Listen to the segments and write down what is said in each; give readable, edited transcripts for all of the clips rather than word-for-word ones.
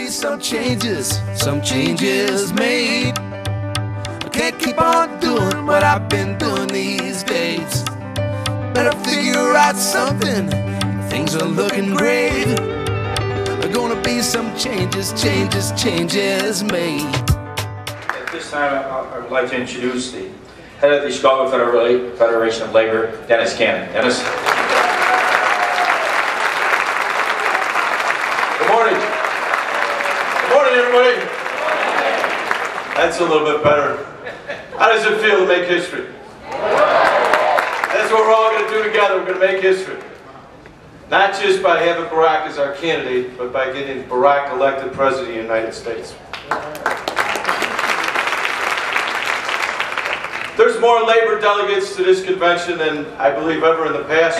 be some changes made. I can't keep on doing what I've been doing these days. Better figure out something, things are looking great. There are gonna be some changes made. At this time, I would like to introduce the head of the Chicago Federation of Labor, Gannon. Dennis. Good morning. Good morning, everybody. That's a little bit better. How does it feel to make history? That's what we're all going to do together. We're going to make history. Not just by having Barack as our candidate, but by getting Barack elected President of the United States. There's more labor delegates to this convention than I believe ever in the past.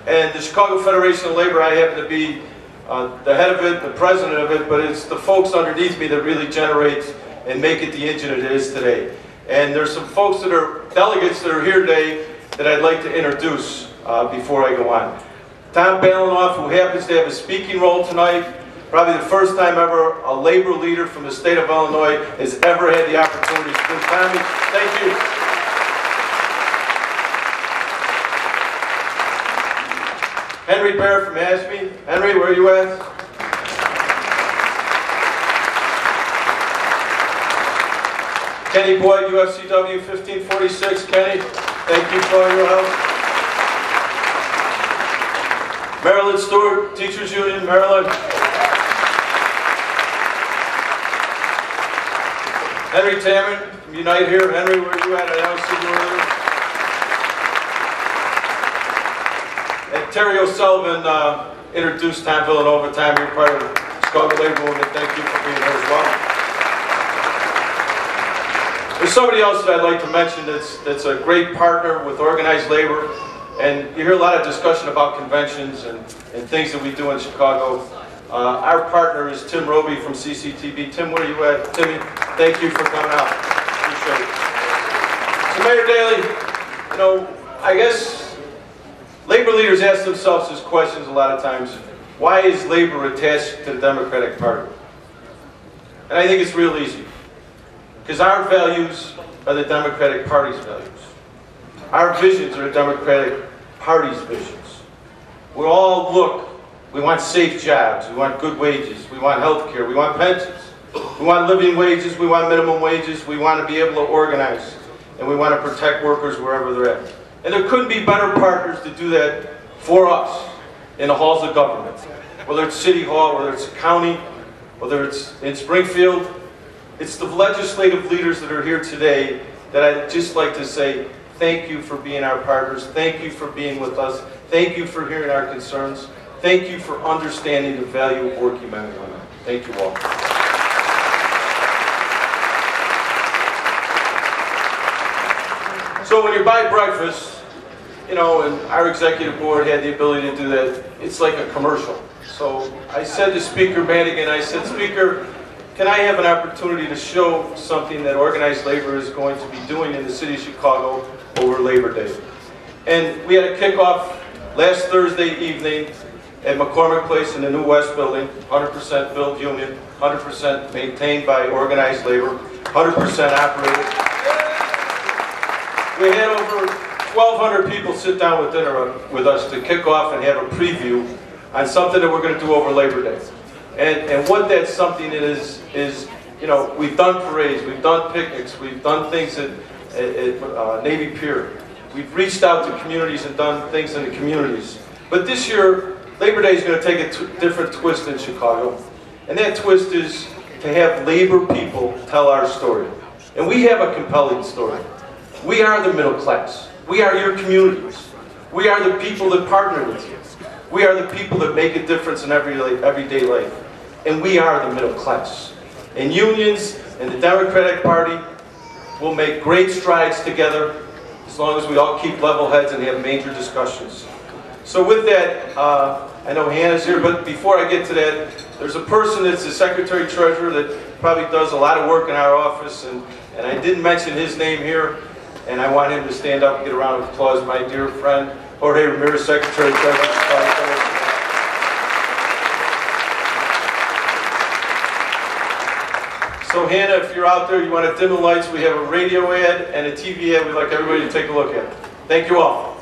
And the Chicago Federation of Labor, I happen to be the head of it, the president of it, but it's the folks underneath me that really generate and make it the engine it is today. And there's some folks that are delegates that are here today that I'd like to introduce before I go on. Tom Balinoff, who happens to have a speaking role tonight, probably the first time ever a labor leader from the state of Illinois has ever had the opportunity to speak. Tommy, thank you. Henry Bear from ASME. Henry, where are you at? Kenny Boyd, UFCW 1546. Kenny, thank you for all your help. Marilyn Stewart, Teachers Union. Marilyn. Henry Tamman from Unite here. Henry, where are you at? I don't see you earlier. And Terry O'Sullivan introduced Tom Villanova. Tom, you're part of the Chicago Labor Movement. Thank you for being here as well. There's somebody else that I'd like to mention that's a great partner with organized labor. And you hear a lot of discussion about conventions and things that we do in Chicago. Our partner is Tim Roby from CCTV. Tim, where are you at? Timmy, thank you for coming out. Appreciate it. So Mayor Daley, you know, I guess labor leaders ask themselves this questions a lot of times. Why is labor attached to the Democratic Party? And I think it's real easy. Because our values are the Democratic Party's values. Our visions are the Democratic Party's visions. We all look, we want safe jobs, we want good wages, we want health care, we want pensions, we want living wages, we want minimum wages, we want to be able to organize, and we want to protect workers wherever they're at. And there couldn't be better partners to do that for us in the halls of government. Whether it's City Hall, whether it's county, whether it's in Springfield, it's the legislative leaders that are here today that I'd just like to say, thank you for being our partners. Thank you for being with us. Thank you for hearing our concerns. Thank you for understanding the value of working men and women. Thank you all. So when you buy breakfast, you know, and our executive board had the ability to do that, it's like a commercial. So I said to Speaker Madigan, I said, Speaker, can I have an opportunity to show something that organized labor is going to be doing in the city of Chicago over Labor Day? And we had a kickoff last Thursday evening at McCormick Place in the New West building, 100% built union, 100% maintained by organized labor, 100% operated. We had over 1,200 people sit down with dinner with us to kick off and have a preview on something that we're going to do over Labor Day. And what that something is, you know, we've done parades, we've done picnics, we've done things at Navy Pier. We've reached out to communities and done things in the communities. But this year, Labor Day is going to take a different twist in Chicago. And that twist is to have labor people tell our story. And we have a compelling story. We are the middle class. We are your communities. We are the people that partner with you. We are the people that make a difference in everyday life. And we are the middle class. And unions and the Democratic Party will make great strides together as long as we all keep level heads and have major discussions. So with that, I know Hannah's here, but before I get to that, there's a person that's the Secretary-Treasurer that probably does a lot of work in our office, and I didn't mention his name here, and I want him to stand up and get a round of applause. My dear friend, Jorge Ramirez, Secretary-Treasurer. So Hannah, if you're out there, you want to dim the lights, we have a radio ad and a TV ad we'd like everybody to take a look at. Thank you all.